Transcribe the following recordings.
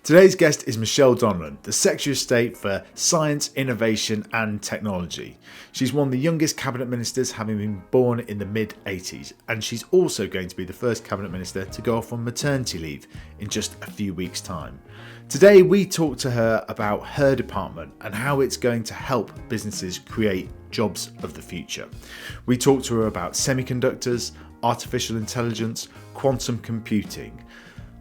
Today's guest is Michelle Donelan, the Secretary of State for Science, Innovation and Technology. She's one of the youngest cabinet ministers, having been born in the mid-80s, and she's also going to be the first cabinet minister to go off on maternity leave in just a few weeks' time. Today we talk to her about her department and how it's going to help businesses create jobs of the future. We talk to her about semiconductors, artificial intelligence, quantum computing.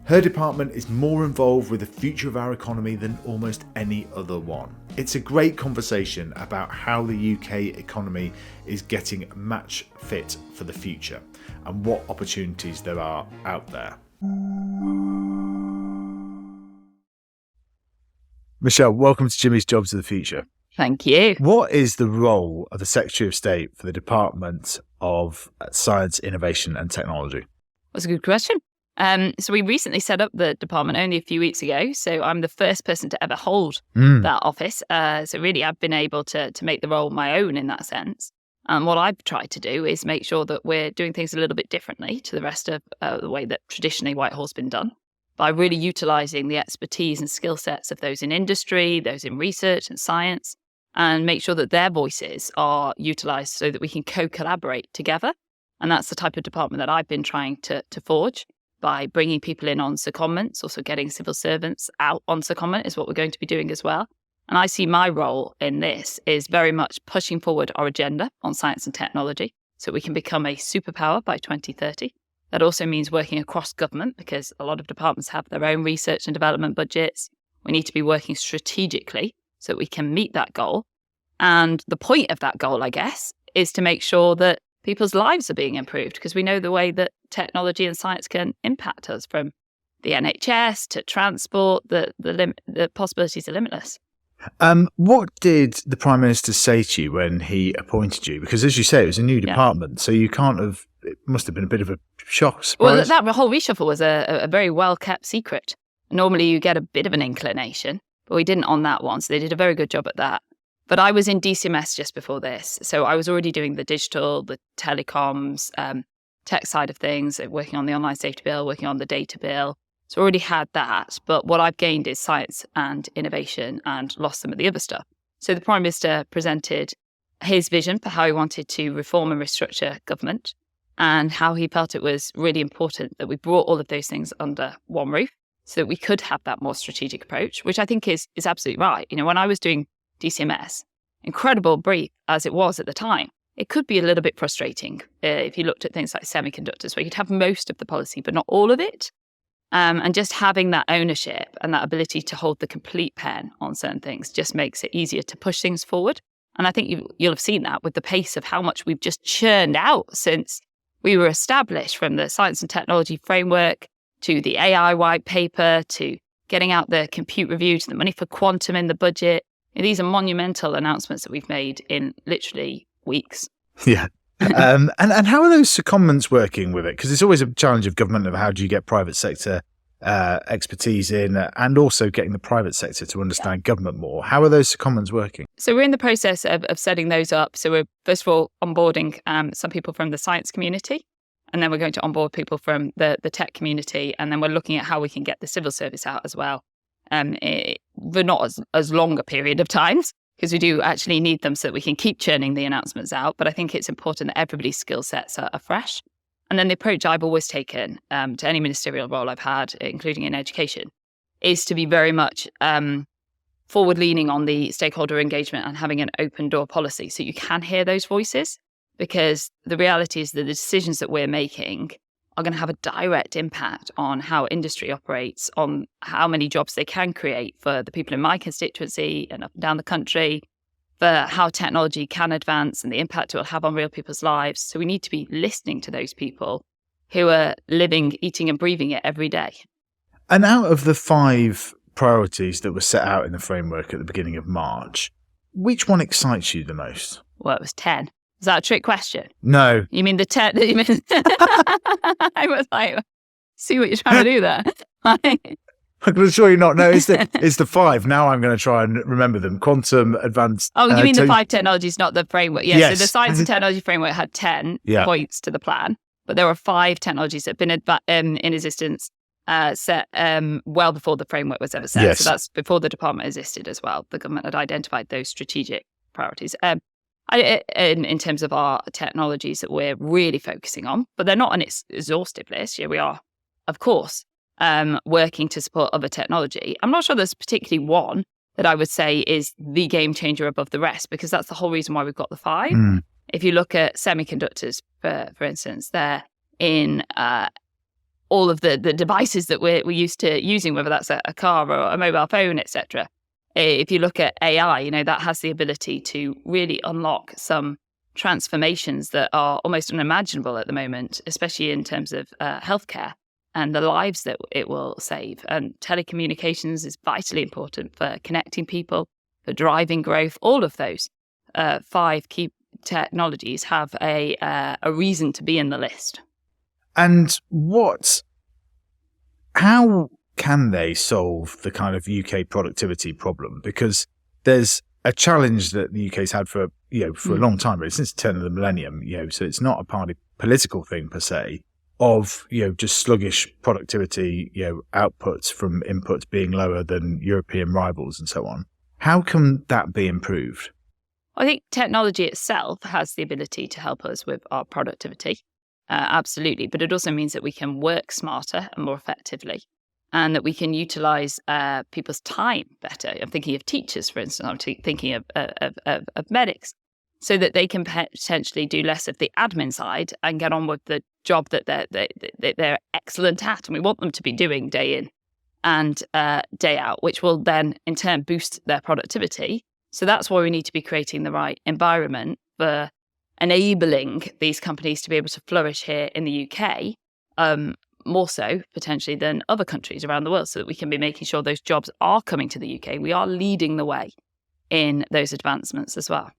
Her department is more involved with the future of our economy than almost any other one. It's a great conversation about how the UK economy is getting match fit for the future and what opportunities there are out there. Michelle, welcome to Jimmy's Jobs of the Future. Thank you. What is the role of the Secretary of State for the Department of Science, Innovation and Technology? That's a good question. So we recently set up the department only a few weeks ago. So I'm the first person to ever hold that office. So really, I've been able to make the role my own in that sense. And what I've tried to do is make sure that we're doing things a little bit differently to the rest of the way that traditionally Whitehall's been done, by really utilising the expertise and skill sets of those in industry, those in research and science, and make sure that their voices are utilised so that we can co-collaborate together. And that's the type of department that I've been trying to forge, by bringing people in on secondments, also getting civil servants out on secondment is what we're going to be doing as well. And I see my role in this is very much pushing forward our agenda on science and technology so we can become a superpower by 2030. That also means working across government, because a lot of departments have their own research and development budgets. We need to be working strategically so that we can meet that goal. And the point of that goal, I guess, is to make sure that people's lives are being improved, because we know the way that technology and science can impact us, from the NHS to transport. The possibilities are limitless. What did the Prime Minister say to you when he appointed you? Because as you say, it was a new department, so you can't have, it must have been a bit of a shock, surprise. Well, that whole reshuffle was a very well-kept secret. Normally you get a bit of an inclination, but we didn't on that one, so they did a very good job at that. But I was in DCMS just before this, so I was already doing the digital, the telecoms, tech side of things, working on the online safety bill, working on the data bill. So I already had that, but what I've gained is science and innovation and lost some of the other stuff. So the Prime Minister presented his vision for how he wanted to reform and restructure government, and how he felt it was really important that we brought all of those things under one roof so that we could have that more strategic approach, which I think is absolutely right. You know, when I was doing DCMS, incredible brief as it was at the time, it could be a little bit frustrating if you looked at things like semiconductors, where you'd have most of the policy but not all of it. And just having that ownership and that ability to hold the complete pen on certain things just makes it easier to push things forward. And I think you'll have seen that with the pace of how much we've just churned out since we were established, from the science and technology framework to the AI white paper to getting out the compute review to the money for quantum in the budget. These are monumental announcements that we've made in literally weeks. Yeah. And how are those secondments working with it? Because it's always a challenge of government of how do you get private sector expertise in, and also getting the private sector to understand government more. How are those secondments working? So we're in the process of setting those up. So we're first of all onboarding some people from the science community, and then we're going to onboard people from the tech community, and then we're looking at how we can get the civil service out as well. But not as long a period of times, because we do actually need them so that we can keep churning the announcements out. But I think it's important that everybody's skill sets are fresh. And then the approach I've always taken to any ministerial role I've had, including in education, is to be very much forward-leaning on the stakeholder engagement and having an open door policy so you can hear those voices. Because the reality is that the decisions that we're making are going to have a direct impact on how industry operates, on how many jobs they can create for the people in my constituency and up and down the country, for how technology can advance and the impact it will have on real people's lives. So we need to be listening to those people who are living, eating and breathing it every day. And out of the 5 priorities that were set out in the framework at the beginning of March, which one excites you the most? Well, it was 10. Is that a trick question? No. You mean the 10? You mean I was like, see what you're trying to do there. I'm going to show you not. No, it's the 5. Now I'm going to try and remember them. Quantum, advanced. Oh, you mean the 5 technologies, not the framework? Yeah, yes. So the science and technology framework had 10 points to the plan, but there were 5 technologies that have been in existence set well before the framework was ever set. Yes. So that's before the department existed as well. The government had identified those strategic priorities. In terms of our technologies that we're really focusing on, but they're not an exhaustive list. We are, of course, working to support other technology. I'm not sure there's particularly one that I would say is the game changer above the rest, because that's the whole reason why we've got the 5. If you look at semiconductors, for instance, they're in all of the devices that we're used to using, whether that's a car or a mobile phone, etc. If you look at AI, that has the ability to really unlock some transformations that are almost unimaginable at the moment, especially in terms of healthcare and the lives that it will save. And telecommunications is vitally important for connecting people, for driving growth. All of those 5 key technologies have a reason to be in the list. And how can they solve the kind of UK productivity problem? Because there's a challenge that the UK's had for a long time, really, since the turn of the millennium. So it's not a party political thing per se of just sluggish productivity, outputs from inputs being lower than European rivals and so on. How can that be improved? I think technology itself has the ability to help us with our productivity, absolutely. But it also means that we can work smarter and more effectively, and that we can utilize people's time better. I'm thinking of teachers, for instance. I'm thinking of medics, so that they can potentially do less of the admin side and get on with the job that they're excellent at, and we want them to be doing day in and day out, which will then in turn boost their productivity. So that's why we need to be creating the right environment for enabling these companies to be able to flourish here in the UK, more so potentially than other countries around the world, so that we can be making sure those jobs are coming to the UK. We are leading the way in those advancements as well.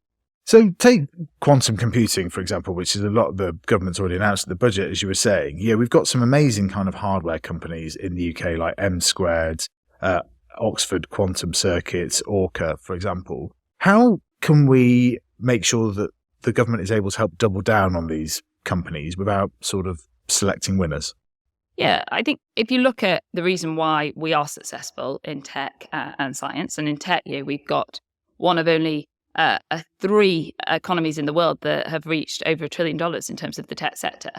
So take quantum computing, for example, which is a lot of the government's already announced in the budget, as you were saying. We've got some amazing kind of hardware companies in the UK, like M Squared, Oxford Quantum Circuits, Orca, for example. How can we make sure that the government is able to help double down on these companies without sort of selecting winners? Yeah, I think if you look at the reason why we are successful in tech and science, and in tech, we've got one of only 3 economies in the world that have reached over $1 trillion in terms of the tech sector.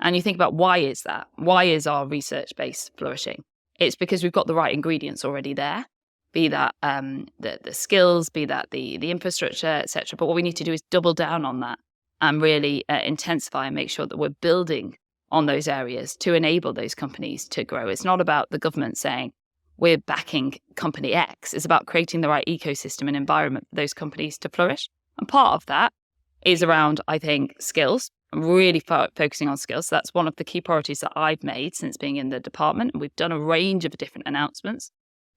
And you think about, why is that? Why is our research base flourishing? It's because we've got the right ingredients already there, be that the skills, be that the infrastructure, etc. But what we need to do is double down on that and really intensify and make sure that we're building on those areas to enable those companies to grow. It's not about the government saying we're backing company X. It's about creating the right ecosystem and environment for those companies to flourish. And part of that is around, I think, skills. I'm really focusing on skills. So that's one of the key priorities that I've made since being in the department. And we've done a range of different announcements,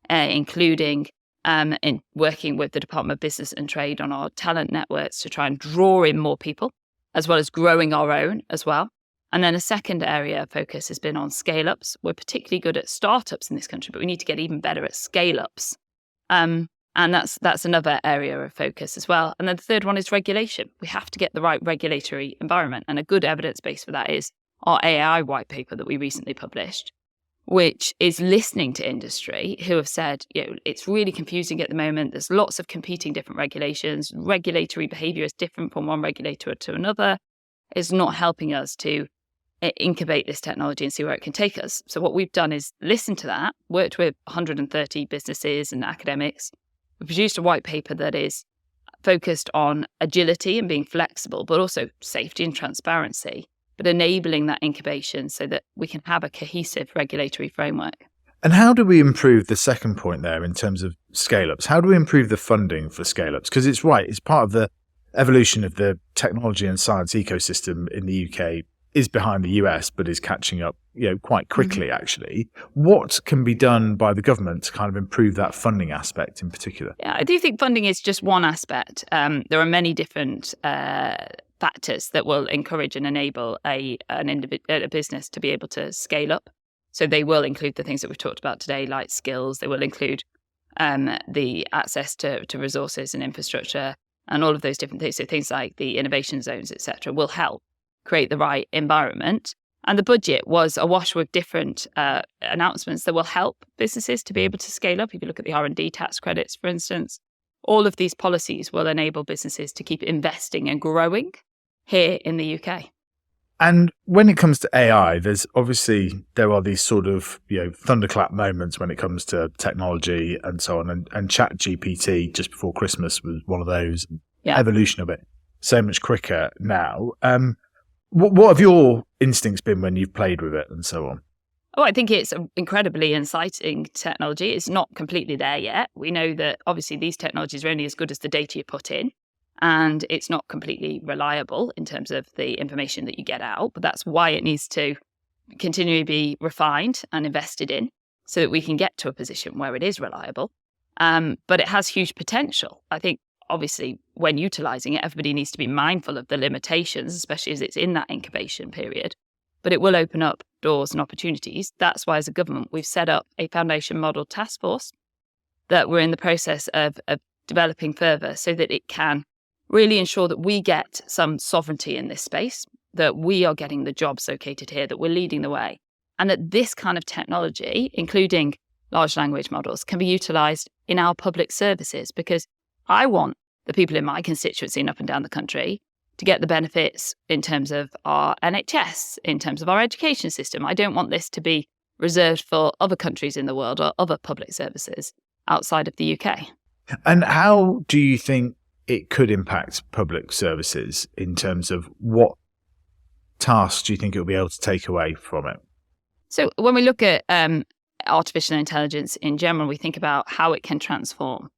including in working with the Department of Business and Trade on our talent networks to try and draw in more people, as well as growing our own as well. And then a second area of focus has been on scale-ups. We're particularly good at startups in this country, but we need to get even better at scale-ups. And that's another area of focus as well. And then the third one is regulation. We have to get the right regulatory environment. And a good evidence base for that is our AI white paper that we recently published, which is listening to industry who have said, it's really confusing at the moment. There's lots of competing different regulations. Regulatory behavior is different from one regulator to another. It's not helping us to incubate this technology and see where it can take us. So what we've done is listen to that, worked with 130 businesses and academics. We produced a white paper that is focused on agility and being flexible, but also safety and transparency, but enabling that incubation so that we can have a cohesive regulatory framework. And how do we improve the second point there in terms of scale-ups? How do we improve the funding for scale-ups? Because it's right, it's part of the evolution of the technology and science ecosystem in the UK is behind the US, but is catching up, quite quickly, actually. What can be done by the government to kind of improve that funding aspect in particular? Yeah, I do think funding is just one aspect. There are many different factors that will encourage and enable a business to be able to scale up. So they will include the things that we've talked about today, like skills. They will include the access to resources and infrastructure and all of those different things. So things like the innovation zones, etc., will help create the right environment. And the budget was awash with different announcements that will help businesses to be able to scale up. If you look at the R&D tax credits, for instance, all of these policies will enable businesses to keep investing and growing here in the UK. And when it comes to AI, there are these sort of, thunderclap moments when it comes to technology and so on. And ChatGPT just before Christmas was one of those. Yeah. Evolution of it so much quicker now. What have your instincts been when you've played with it and so on? Oh, I think it's an incredibly exciting technology. It's not completely there yet. We know that obviously these technologies are only as good as the data you put in. And it's not completely reliable in terms of the information that you get out. But that's why it needs to continually be refined and invested in so that we can get to a position where it is reliable. But it has huge potential. I think, obviously, when utilising it, everybody needs to be mindful of the limitations, especially as it's in that incubation period. But it will open up doors and opportunities. That's why, as a government, we've set up a foundation model task force that we're in the process of developing further so that it can really ensure that we get some sovereignty in this space, that we are getting the jobs located here, that we're leading the way, and that this kind of technology, including large language models, can be utilised in our public services, because I want the people in my constituency and up and down the country to get the benefits in terms of our NHS, in terms of our education system. I don't want this to be reserved for other countries in the world or other public services outside of the UK. And how do you think it could impact public services in terms of what tasks do you think it will be able to take away from it? So when we look at artificial intelligence in general, we think about how it can transform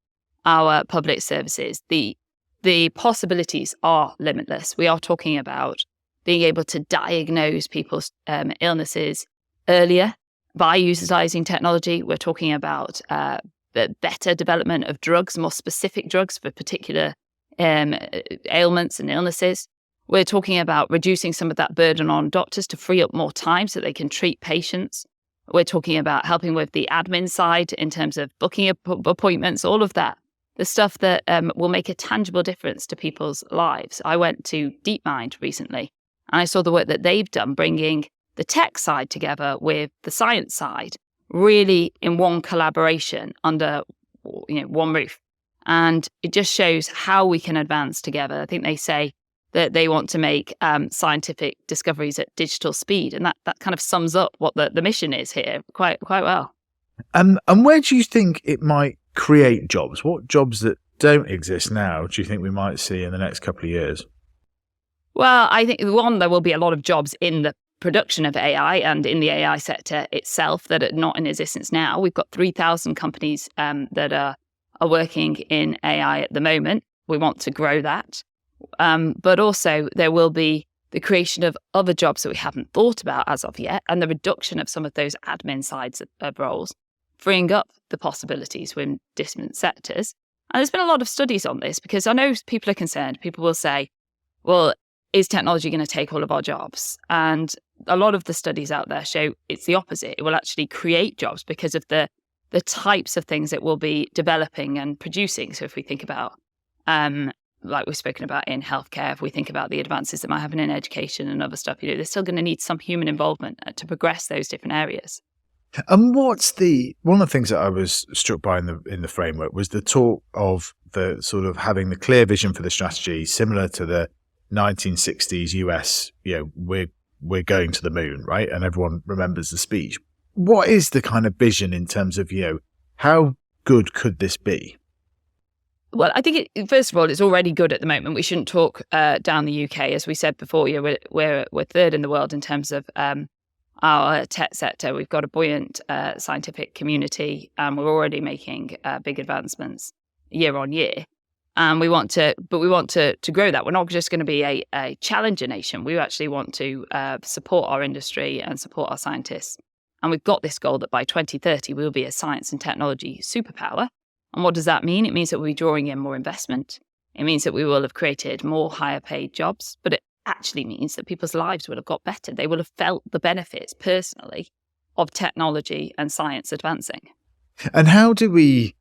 our public services. The possibilities are limitless. We are talking about being able to diagnose people's illnesses earlier by utilising technology. We're talking about the better development of drugs, more specific drugs for particular ailments and illnesses. We're talking about reducing some of that burden on doctors to free up more time so they can treat patients. We're talking about helping with the admin side in terms of booking appointments, all of that. The stuff that will make a tangible difference to people's lives. I went to DeepMind recently and I saw the work that they've done, bringing the tech side together with the science side, really in one collaboration under one roof. And it just shows how we can advance together. I think they say that they want to make scientific discoveries at digital speed. And that kind of sums up what the mission is here quite well. And where do you think it might create jobs? What jobs that don't exist now do you think we might see in the next couple of years? Well, I think, one, there will be a lot of jobs in the production of AI and in the AI sector itself that are not in existence now. We've got 3,000 companies that are working in AI at the moment. We want to grow that. But also there will be the creation of other jobs that we haven't thought about as of yet, and the reduction of some of those admin sides of roles, freeing up the possibilities within different sectors. And there's been a lot of studies on this, because I know people are concerned. People will say, well, is technology going to take all of our jobs? And a lot of the studies out there show it's the opposite. It will actually create jobs because of the types of things it will be developing and producing. So if we think about, like we've spoken about in healthcare, if we think about the advances that might happen in education and other stuff, they're still going to need some human involvement to progress those different areas. And one of the things that I was struck by in the framework was the talk of the sort of having the clear vision for the strategy, similar to the 1960s US, we're going to the moon, right? And everyone remembers the speech. What is the kind of vision in terms of, how good could this be? Well, I think first of all, it's already good at the moment. We shouldn't talk down the UK. As we said before, we're third in the world in terms of our tech sector. We've got a buoyant scientific community, and we're already making big advancements year on year. And we want to grow that. We're not just going to be a challenger nation. We actually want to support our industry and support our scientists. And we've got this goal that by 2030, we will be a science and technology superpower. And what does that mean? It means that we'll be drawing in more investment. It means that we will have created more higher paid jobs, but it actually means that people's lives will have got better. They will have felt the benefits personally of technology and science advancing. And how do we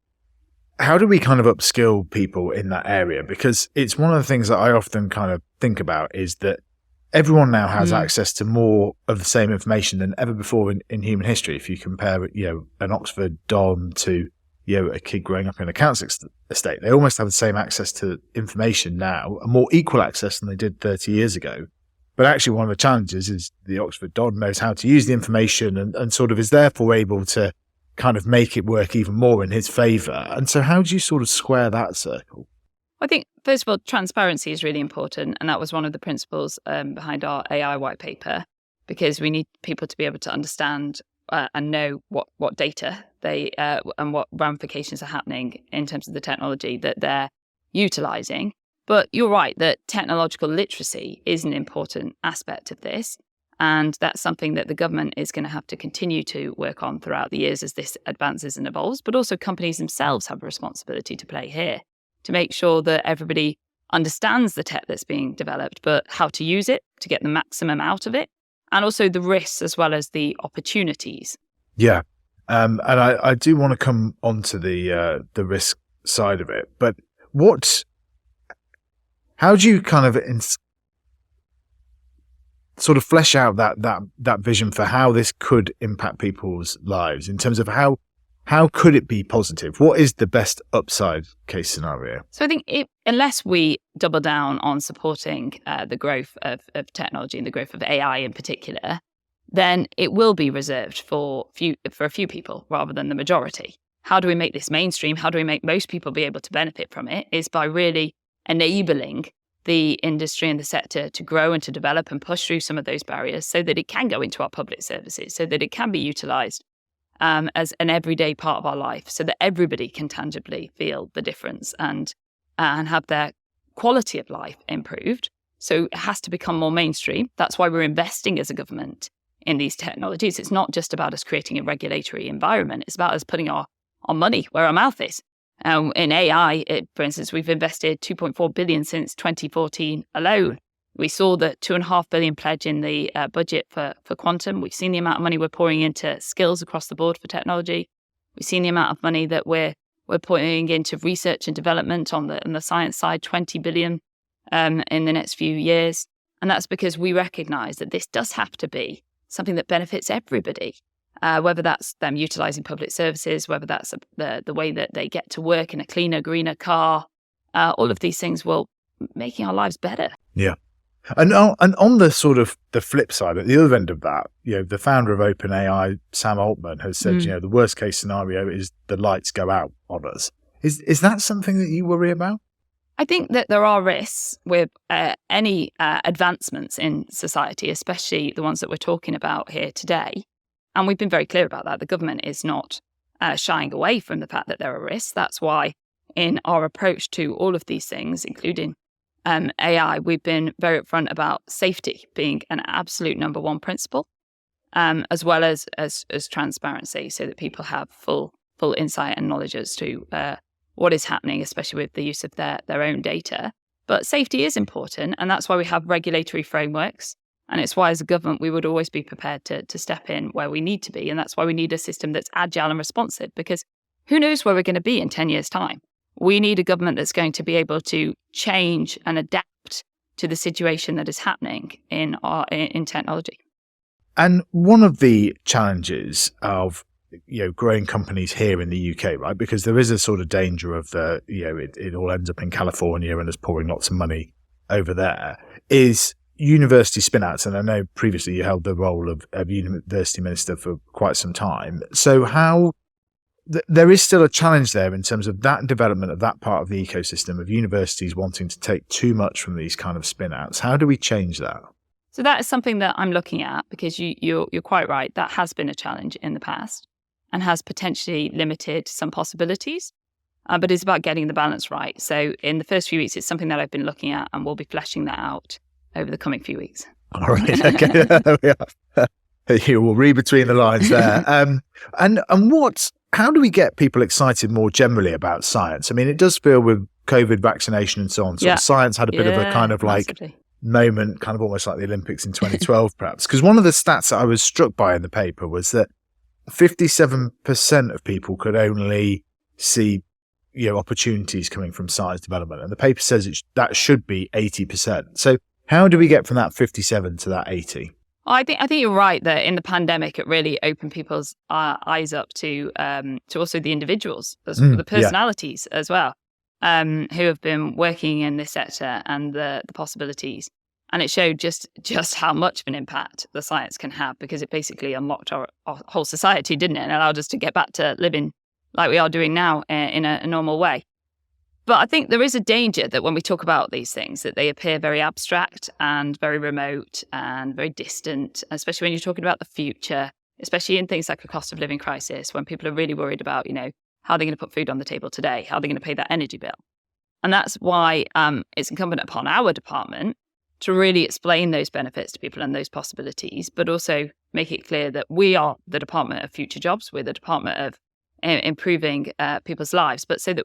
kind of upskill people in that area? Because it's one of the things that I often kind of think about is that everyone now has access to more of the same information than ever before in human history. If you compare, an Oxford Don to, a kid growing up in a council estate, they almost have the same access to information now, a more equal access than they did 30 years ago. But actually, one of the challenges is the Oxford Don knows how to use the information and sort of is therefore able to kind of make it work even more in his favour. And so how do you sort of square that circle? I think, first of all, transparency is really important. And that was one of the principles behind our AI white paper, because we need people to be able to understand and know what data they and what ramifications are happening in terms of the technology that they're utilising. But you're right that technological literacy is an important aspect of this. And that's something that the government is going to have to continue to work on throughout the years as this advances and evolves. But also companies themselves have a responsibility to play here to make sure that everybody understands the tech that's being developed, but how to use it to get the maximum out of it. And also the risks as well as the opportunities. Yeah. And I do want to come onto the risk side of it. But how do you kind of sort of flesh out that vision for how this could impact people's lives in terms of how could it be positive? What is the best upside case scenario? So I think unless we double down on supporting the growth of technology and the growth of AI in particular, then it will be reserved for a few people rather than the majority. How do we make this mainstream? How do we make most people be able to benefit from it? Is by really enabling the industry and the sector to grow and to develop and push through some of those barriers so that it can go into our public services, so that it can be utilised as an everyday part of our life, so that everybody can tangibly feel the difference and have their quality of life improved. So it has to become more mainstream. That's why we're investing as a government in these technologies. It's not just about us creating a regulatory environment. It's about us putting our money where our mouth is. In AI, for instance, we've invested 2.4 billion since 2014 alone. We saw the 2.5 billion pledge in the budget for quantum. We've seen the amount of money we're pouring into skills across the board for technology. We've seen the amount of money that we're putting into research and development on the science side, 20 billion in the next few years. And that's because we recognise that this does have to be something that benefits everybody. Whether that's them utilising public services, whether that's the way that they get to work in a cleaner, greener car, all of these things will making our lives better. Yeah. And on the sort of the flip side, at the other end of that, the founder of OpenAI, Sam Altman, has said, the worst case scenario is the lights go out on us. Is that something that you worry about? I think that there are risks with any advancements in society, especially the ones that we're talking about here today. And we've been very clear about that. The government is not shying away from the fact that there are risks. That's why in our approach to all of these things, including AI, we've been very upfront about safety being an absolute number one principle, as well as transparency, so that people have full insight and knowledge as to what is happening, especially with the use of their own data. But safety is important, and that's why we have regulatory frameworks. And it's why, as a government, we would always be prepared to step in where we need to be. And that's why we need a system that's agile and responsive, because who knows where we're going to be in 10 years' time? We need a government that's going to be able to change and adapt to the situation that is happening in technology. And one of the challenges of growing companies here in the UK, right, because there is a sort of danger of it all ends up in California and there's pouring lots of money over there, is university spin-outs. And I know previously you held the role of university minister for quite some time. So how there is still a challenge there in terms of that development of that part of the ecosystem of universities wanting to take too much from these kind of spin-outs. How do we change that? So that is something that I'm looking at, because you're quite right. That has been a challenge in the past and has potentially limited some possibilities. But it's about getting the balance right. So in the first few weeks, it's something that I've been looking at, and we'll be fleshing that out over the coming few weeks. All right. Okay. You will read between the lines there. How do we get people excited more generally about science? I mean, it does feel with COVID vaccination and so on. So science had a bit of a kind of like moment, kind of almost like the Olympics in 2012, perhaps. Because one of the stats that I was struck by in the paper was that 57% of people could only see opportunities coming from science development, and the paper says that should be 80%. So How do we get from that 57 to that 80? I think you're right that in the pandemic, it really opened people's eyes up to also the individuals, the personalities as well, who have been working in this sector and the possibilities. And it showed just how much of an impact the science can have, because it basically unlocked our whole society, didn't it? And allowed us to get back to living like we are doing now in a normal way. But I think there is a danger that when we talk about these things, that they appear very abstract and very remote and very distant, especially when you're talking about the future, especially in things like a cost of living crisis, when people are really worried about, how they're going to put food on the table today, how they're going to pay that energy bill. And that's why it's incumbent upon our department to really explain those benefits to people and those possibilities, but also make it clear that we are the Department of Future Jobs, we're the Department of improving people's lives, but so that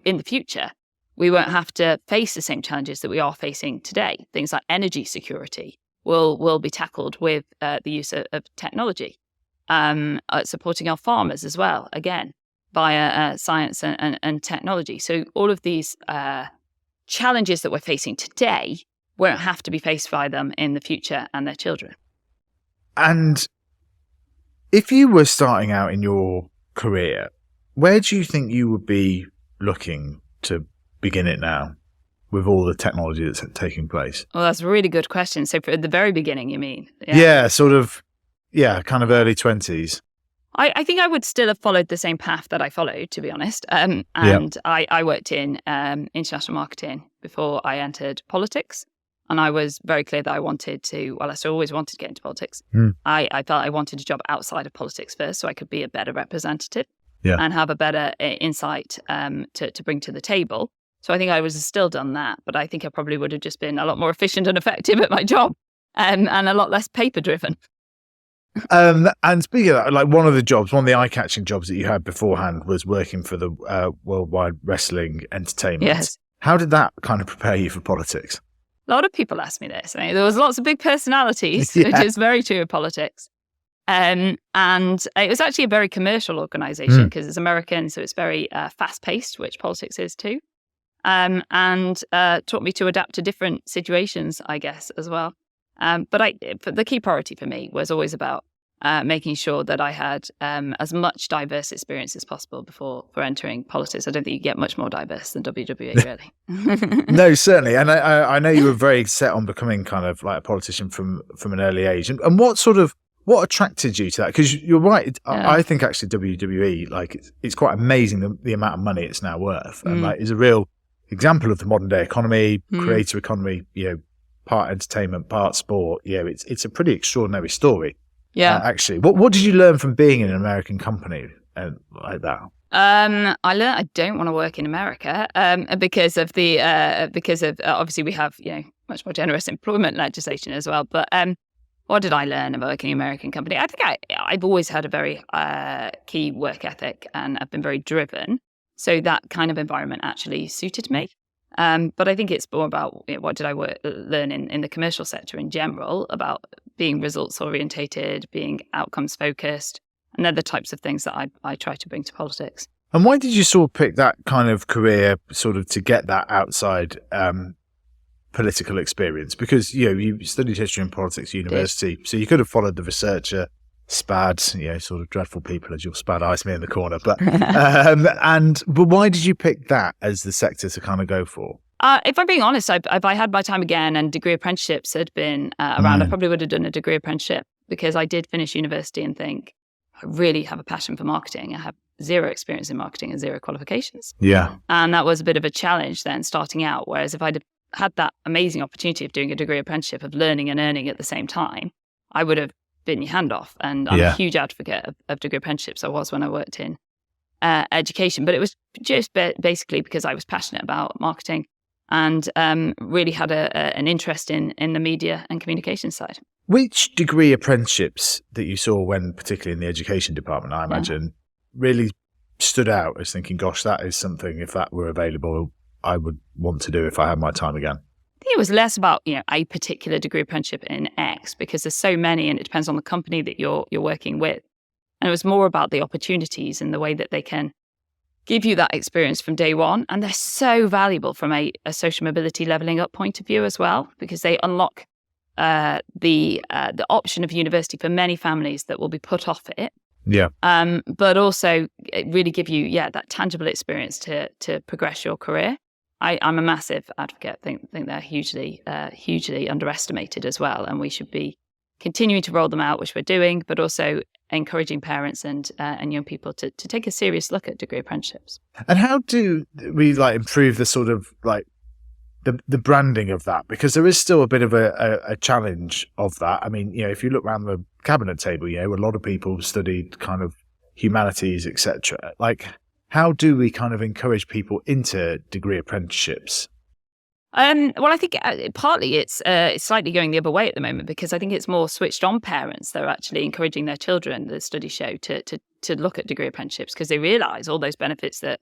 in the future, we won't have to face the same challenges that we are facing today. Things like energy security will be tackled with the use of technology, supporting our farmers as well, again, via science and technology. So all of these challenges that we're facing today won't have to be faced by them in the future and their children. And if you were starting out in your career, where do you think you would be looking to begin it now with all the technology that's taking place? Well, that's a really good question. So at the very beginning, you mean? Yeah, kind of early 20s. I think I would still have followed the same path that I followed, to be honest. I worked in international marketing before I entered politics. And I was very clear that I wanted to, I always wanted to get into politics. I felt I wanted a job outside of politics first so I could be a better representative and have a better insight to bring to the table. So I think I was still done that, but I think I probably would have just been a lot more efficient and effective at my job and a lot less paper driven. And speaking of that, one of the eye-catching jobs that you had beforehand was working for the Worldwide Wrestling Entertainment. Yes. How did that kind of prepare you for politics? A lot of people ask me this. There was lots of big personalities, which is very true of politics. And it was actually a very commercial organization because it's American, so it's very fast-paced, which politics is too. And taught me to adapt to different situations, I guess, as well. But the key priority for me was always about making sure that I had as much diverse experience as possible for entering politics. I don't think you get much more diverse than WWE, really. No, certainly. And I know you were very set on becoming kind of like a politician from an early age. And what attracted you to that? Because you're right. I think actually WWE, it's quite amazing the amount of money it's now worth. And is a real example of the modern day economy, creator economy, part entertainment, part sport. It's a pretty extraordinary story. Yeah. Actually, what did you learn from being in an American company like that? I learned I don't want to work in America because of obviously we have much more generous employment legislation as well. But what did I learn about working in an American company? I think I've always had a very key work ethic and I've been very driven. So that kind of environment actually suited me. But I think it's more about what did I learn in the commercial sector in general about being results orientated, being outcomes focused, and they're the types of things that I try to bring to politics. And why did you sort of pick that kind of career sort of to get that outside political experience? Because you studied history and politics at university, so you could have followed the researcher SPAD, sort of dreadful people as you'll SPAD-ice me in the corner. But but why did you pick that as the sector to kind of go for? If I'm being honest, if I had my time again and degree apprenticeships had been around, I probably would have done a degree apprenticeship because I did finish university and think I really have a passion for marketing. I have zero experience in marketing and zero qualifications. Yeah. And that was a bit of a challenge then starting out. Whereas if I'd had that amazing opportunity of doing a degree apprenticeship, of learning and earning at the same time, I would have bitten your hand off. And I'm a huge advocate of degree apprenticeships. I was when I worked in education, but it was just basically because I was passionate about marketing and really had an interest in the media and communication side. Which degree apprenticeships that you saw when, particularly in the education department, I imagine, really stood out as thinking, gosh, that is something, if that were available, I would want to do if I had my time again? I think it was less about a particular degree apprenticeship in X because there's so many and it depends on the company that you're working with. And it was more about the opportunities and the way that they can give you that experience from day one. And they're so valuable from a social mobility leveling up point of view as well, because they unlock the option of university for many families that will be put off it. Yeah. But also really give you, that tangible experience to progress your career. I'm a massive advocate. Think they're hugely underestimated as well, and we should be continuing to roll them out, which we're doing, but also encouraging parents and young people to take a serious look at degree apprenticeships. And how do we improve the sort of the branding of that? Because there is still a bit of a challenge of that. I mean, if you look around the cabinet table, a lot of people studied kind of humanities, etc. How do we kind of encourage people into degree apprenticeships? Well, I think partly it's slightly going the other way at the moment, because I think it's more switched on parents that are actually encouraging their children, the studies show, to look at degree apprenticeships, because they realise all those benefits that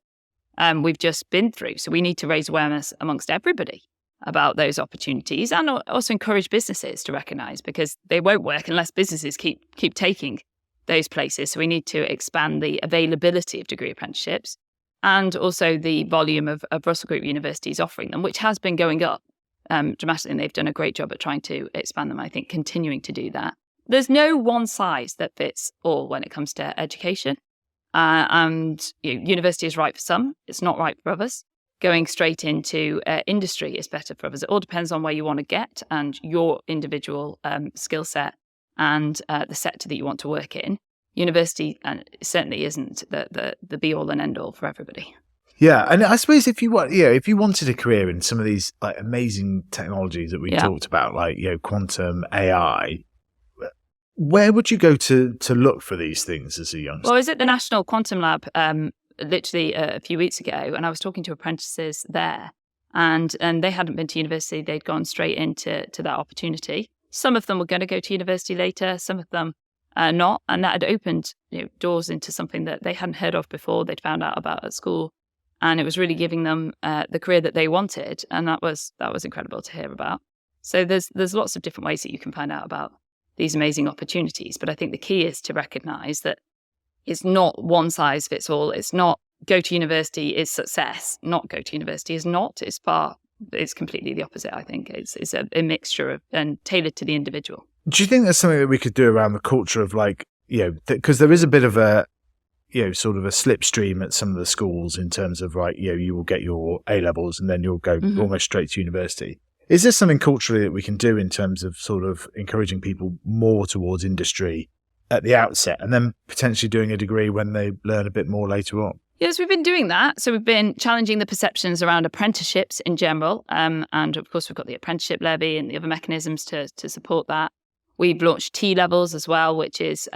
we've just been through. So we need to raise awareness amongst everybody about those opportunities, and also encourage businesses to recognise, because they won't work unless businesses keep taking those places. So we need to expand the availability of degree apprenticeships, and also the volume of Russell Group universities offering them, which has been going up dramatically, and they've done a great job at trying to expand them, I think, continuing to do that. There's no one size that fits all when it comes to education. And university is right for some, it's not right for others. Going straight into industry is better for others. It all depends on where you want to get and your individual skill set and the sector that you want to work in. University certainly isn't the be all and end all for everybody. Yeah, and I suppose if you wanted a career in some of these amazing technologies that we talked about, quantum, AI, where would you go to look for these things as a youngster? Well, I was at the National Quantum Lab literally a few weeks ago, and I was talking to apprentices there, and they hadn't been to university. They'd gone straight into that opportunity. Some of them were going to go to university later, some of them not, and that had opened doors into something that they hadn't heard of before, they'd found out about at school, and it was really giving them the career that they wanted, and that was incredible to hear about. So there's lots of different ways that you can find out about these amazing opportunities, but I think the key is to recognise that it's not one size fits all. It's not go to university is success, not go to university is not. It's completely the opposite, I think. It's a mixture of and tailored to the individual. Do you think there's something that we could do around the culture of because there is a bit of a sort of a slipstream at some of the schools in terms of you will get your A-levels and then you'll go almost straight to university. Is there something culturally that we can do in terms of sort of encouraging people more towards industry at the outset and then potentially doing a degree when they learn a bit more later on? Yes, we've been doing that. So we've been challenging the perceptions around apprenticeships in general. And of course, we've got the apprenticeship levy and the other mechanisms to support that. We've launched T-levels as well, which is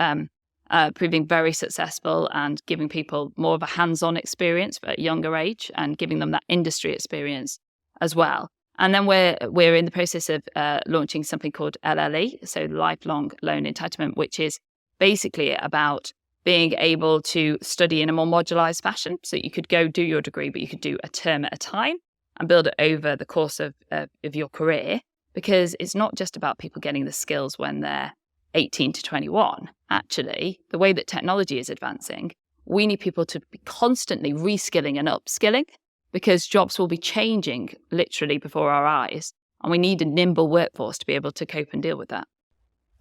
proving very successful and giving people more of a hands-on experience at a younger age and giving them that industry experience as well. And then we're in the process of launching something called LLE, so Lifelong Loan Entitlement, which is basically about being able to study in a more modularized fashion. So you could go do your degree, but you could do a term at a time and build it over the course of your career, because it's not just about people getting the skills when they're 18 to 21. Actually, the way that technology is advancing, we need people to be constantly reskilling and upskilling, because jobs will be changing literally before our eyes. And we need a nimble workforce to be able to cope and deal with that.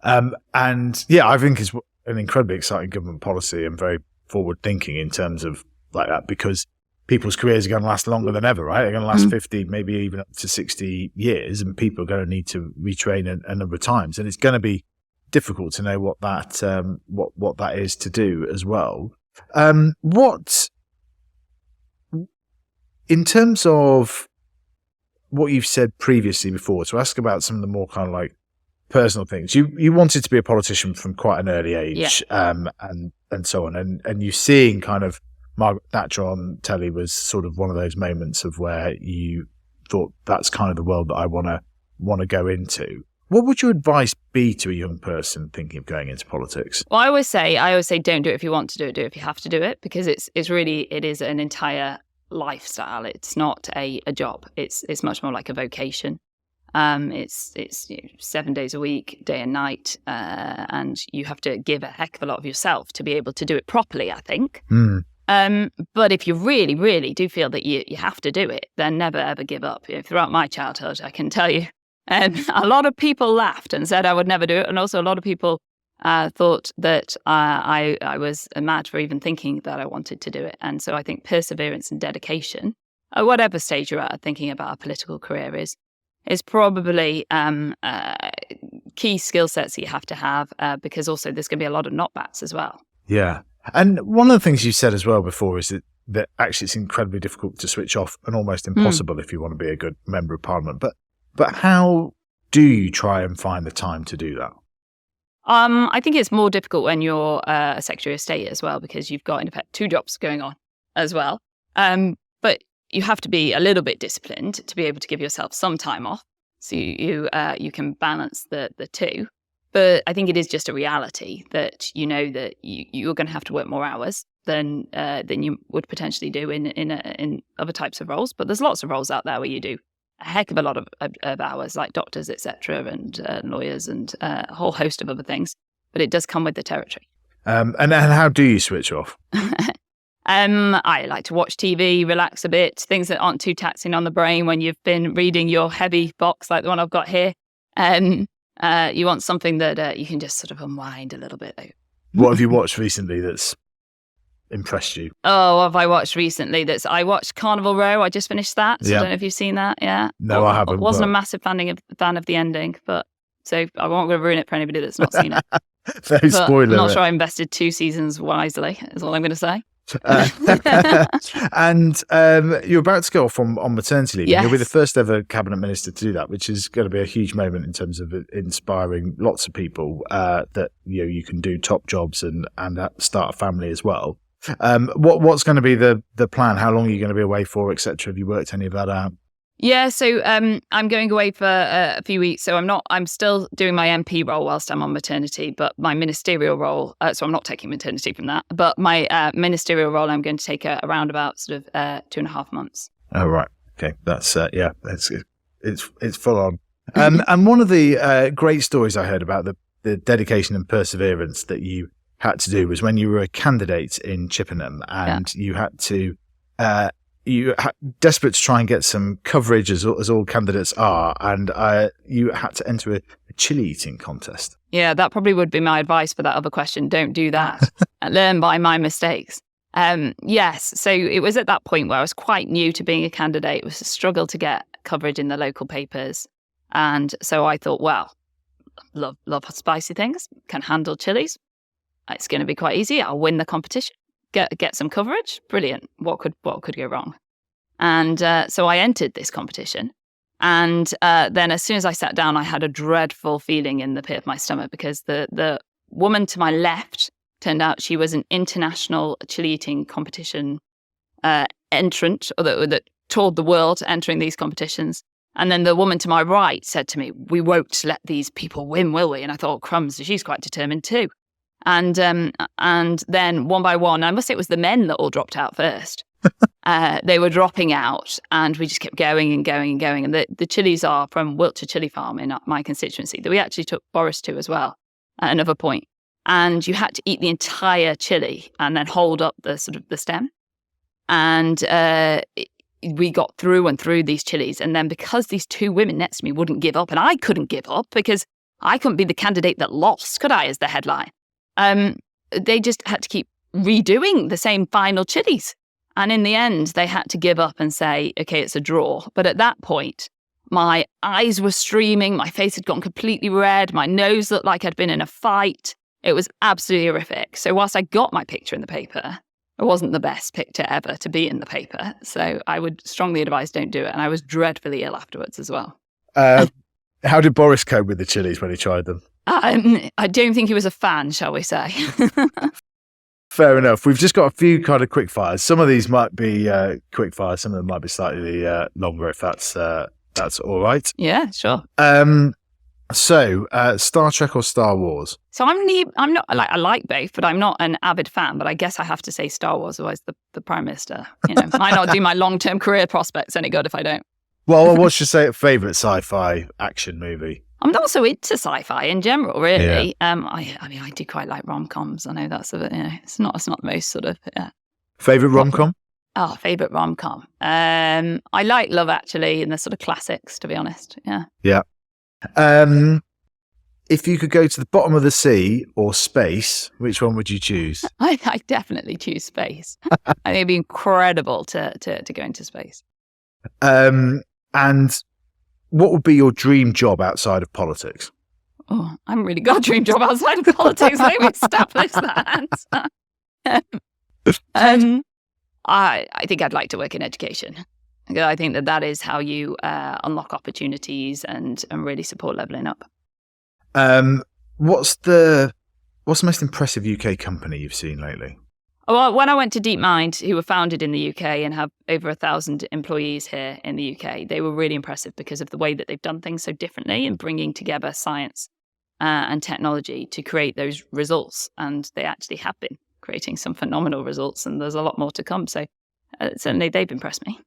I think it's an incredibly exciting government policy and very forward thinking in terms of that, because people's careers are going to last longer than ever, right? They're going to last 50, maybe even up to 60 years, and people are going to need to retrain a number of times. And it's going to be difficult to know what that is to do as well. In terms of what you've said previously before, to ask about some of the more kind of personal things, you wanted to be a politician from quite an early age, and so on, and you seeing kind of Margaret Thatcher on telly was sort of one of those moments of where you thought that's kind of the world that I want to go into. What would your advice be to a young person thinking of going into politics? Well, I always say don't do it if you want to do it if you have to do it, because it is an entire lifestyle. It's not a job. It's much more like a vocation. It's 7 days a week, day and night, and you have to give a heck of a lot of yourself to be able to do it properly, I think. But if you really, really do feel that you have to do it, then never, ever give up. Throughout my childhood, I can tell you, a lot of people laughed and said I would never do it. And also a lot of people thought that I was mad for even thinking that I wanted to do it. And so I think perseverance and dedication, at whatever stage you're at thinking about a political career, is probably key skill sets that you have to have, because also there's going to be a lot of knockbacks as well. Yeah. And one of the things you said as well before is that actually it's incredibly difficult to switch off and almost impossible if you want to be a good member of parliament. But how do you try and find the time to do that? I think it's more difficult when you're a Secretary of State as well, because you've got in effect 2 jobs going on as well. But you have to be a little bit disciplined to be able to give yourself some time off, so you can balance the two. But I think it is just a reality that you know that you're going to have to work more hours than you would potentially do in other types of roles. But there's lots of roles out there where you do a heck of a lot of hours, like doctors, etc., and lawyers, and a whole host of other things. But it does come with the territory. And how do you switch off? I like to watch TV, relax a bit, things that aren't too taxing on the brain when you've been reading your heavy box like the one I've got here. You want something that you can just sort of unwind a little bit. What have you watched recently that's impressed you? Oh, what have I watched recently? I watched Carnival Row. I just finished that. So I don't know if you've seen that. Yeah. No, I haven't. Wasn't a massive fan of the ending, but so I won't ruin it for anybody that's not seen it. Very spoiler. I'm not sure I invested 2 seasons wisely, is all I'm going to say. And you're about to go off on maternity leave. Yes. You'll be the first ever cabinet minister to do that, which is going to be a huge moment in terms of inspiring lots of people that you can do top jobs and start a family as well. What's going to be the plan? How long are you going to be away for, etc.? Have you worked any of that out? Yeah, so I'm going away for a few weeks. So I'm still doing my MP role whilst I'm on maternity, but my ministerial role, so I'm not taking maternity from that, but my ministerial role, I'm going to take around about sort of 2.5 months. Oh, right. Okay. That's, it's full on. And one of the great stories I heard about the dedication and perseverance that you had to do was when you were a candidate in Chippenham and you had to, desperate to try and get some coverage as all candidates are, and you had to enter a chili eating contest. Yeah, that probably would be my advice for that other question. Don't do that. Learn by my mistakes. Yes, so it was at that point where I was quite new to being a candidate. It was a struggle to get coverage in the local papers. And so I thought, well, love spicy things, can handle chilies. It's going to be quite easy. I'll win the competition. Get some coverage. Brilliant. What could go wrong? And so I entered this competition. And then as soon as I sat down, I had a dreadful feeling in the pit of my stomach, because the woman to my left turned out she was an international chili eating competition entrant, or that toured the world entering these competitions. And then the woman to my right said to me, "We won't let these people win, will we?" And I thought, crumbs, she's quite determined too. And then one by one, I must say it was the men that all dropped out first. They were dropping out, and we just kept going and going and going. And the chilies are from Wiltshire Chili Farm in my constituency that we actually took Boris to as well at another point. And you had to eat the entire chili and then hold up the stem. And we got through and through these chilies. And then because these 2 women next to me wouldn't give up, and I couldn't give up because I couldn't be the candidate that lost, could I, as the headline? They just had to keep redoing the same final chilies. And in the end, they had to give up and say, okay, it's a draw. But at that point, my eyes were streaming. My face had gone completely red. My nose looked like I'd been in a fight. It was absolutely horrific. So whilst I got my picture in the paper, it wasn't the best picture ever to be in the paper. So I would strongly advise don't do it. And I was dreadfully ill afterwards as well. How did Boris cope with the chilies when he tried them? I don't think he was a fan, shall we say. Fair enough. We've just got a few kind of quick fires. Some of these might be quick fires. Some of them might be slightly longer, if that's all right. Yeah, sure. So, Star Trek or Star Wars? So I'm not like, I like both, but I'm not an avid fan. But I guess I have to say Star Wars, otherwise the Prime Minister, might not do my long-term career prospects any good if I don't. Well, what's your favourite sci-fi action movie? I'm not so into sci-fi in general, really. Yeah. I do quite like rom-coms. I know that's a bit, it's not the most sort of Favourite rom-com? Oh, favourite rom-com. I like Love Actually and the sort of classics, to be honest. Yeah. Yeah. If you could go to the bottom of the sea or space, which one would you choose? I definitely choose space. I think it'd be incredible to go into space. And what would be your dream job outside of politics? Oh, I haven't really got a dream job outside of politics. Let me establish that. I think I'd like to work in education. I think that is how you unlock opportunities and really support levelling up. What's the most impressive UK company you've seen lately? Well, when I went to DeepMind, who were founded in the UK and have over 1,000 employees here in the UK, they were really impressive because of the way that they've done things so differently and bringing together science and technology to create those results. And they actually have been creating some phenomenal results, and there's a lot more to come. So certainly they've impressed me.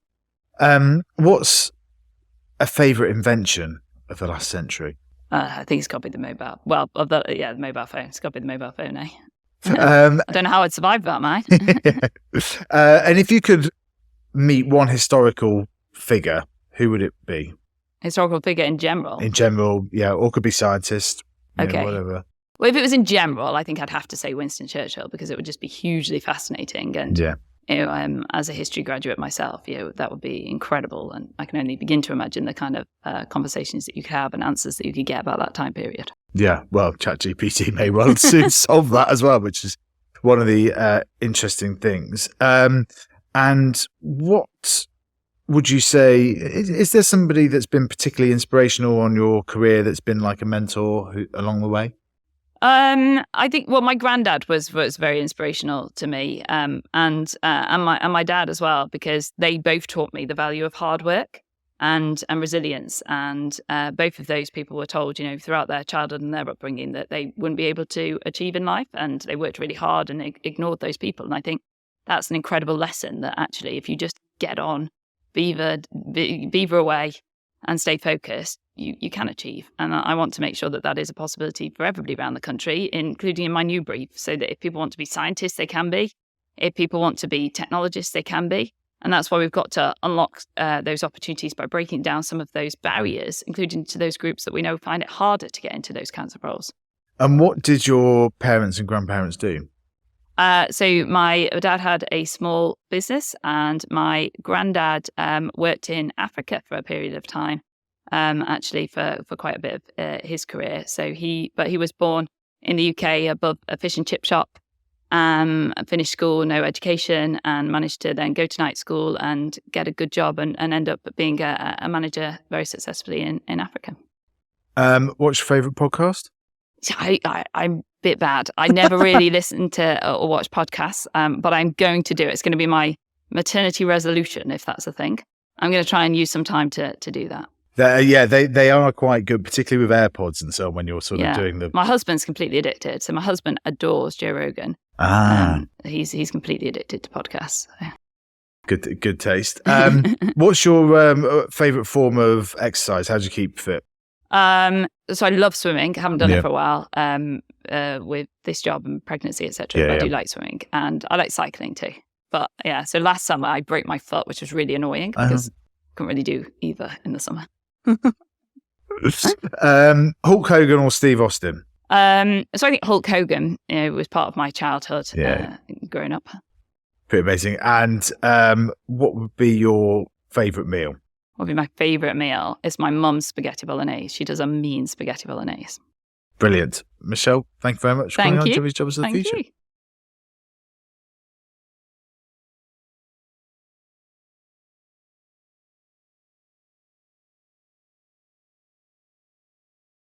What's a favourite invention of the last century? I think it's got to be the mobile. Well, the mobile phone. It's got to be the mobile phone, eh? I don't know how I'd survive without mine. And if you could meet one historical figure, who would it be? Historical figure in general? In general, yeah, or could be scientist, okay. Whatever. Well, if it was in general, I think I'd have to say Winston Churchill, because it would just be hugely fascinating. And as a history graduate myself, that would be incredible. And I can only begin to imagine the kind of conversations that you could have and answers that you could get about that time period. Yeah, well, ChatGPT may well soon solve that as well, which is one of the interesting things. And what would you say, is there somebody that's been particularly inspirational on your career that's been like a mentor along the way? I think, well, my granddad was very inspirational to me, and my dad as well, because they both taught me the value of hard work and resilience. And both of those people were told, throughout their childhood and their upbringing, that they wouldn't be able to achieve in life, and they worked really hard and ignored those people. And I think that's an incredible lesson, that actually, if you just get on, beaver away, and stay focused, you can achieve. And I want to make sure that is a possibility for everybody around the country, including in my new brief, so that if people want to be scientists, they can be. If people want to be technologists, they can be. And that's why we've got to unlock those opportunities by breaking down some of those barriers, including to those groups that we know find it harder to get into those kinds of roles. And what did your parents and grandparents do? So my dad had a small business, and my granddad worked in Africa for a period of time, actually for quite a bit of his career. But he was born in the UK above a fish and chip shop, finished school, no education, and managed to then go to night school and get a good job and end up being a manager very successfully in Africa. What's your favourite podcast? I'm a bit bad. I never really listen to or watch podcasts, but I'm going to do it. It's going to be my maternity resolution, if that's a thing. I'm going to try and use some time to do that. They are quite good, particularly with AirPods and so on, when you're sort of doing the... My husband's completely addicted. So my husband adores Joe Rogan. He's completely addicted to podcasts. So. Good taste. What's your favourite form of exercise? How do you keep fit? So I love swimming. I haven't done it for a while with this job and pregnancy, etc. But I do like swimming, and I like cycling too. But so last summer I broke my foot, which was really annoying because I couldn't really do either in the summer. Hulk Hogan or Steve Austin? So I think Hulk Hogan, was part of my childhood growing up. Pretty amazing. And what would be your favourite meal? What would be my favourite meal? It's my mum's spaghetti bolognese. She does a mean spaghetti bolognese. Brilliant. Michelle, thank you very much for coming on Jimmy's Jobs of the Future. Thank you.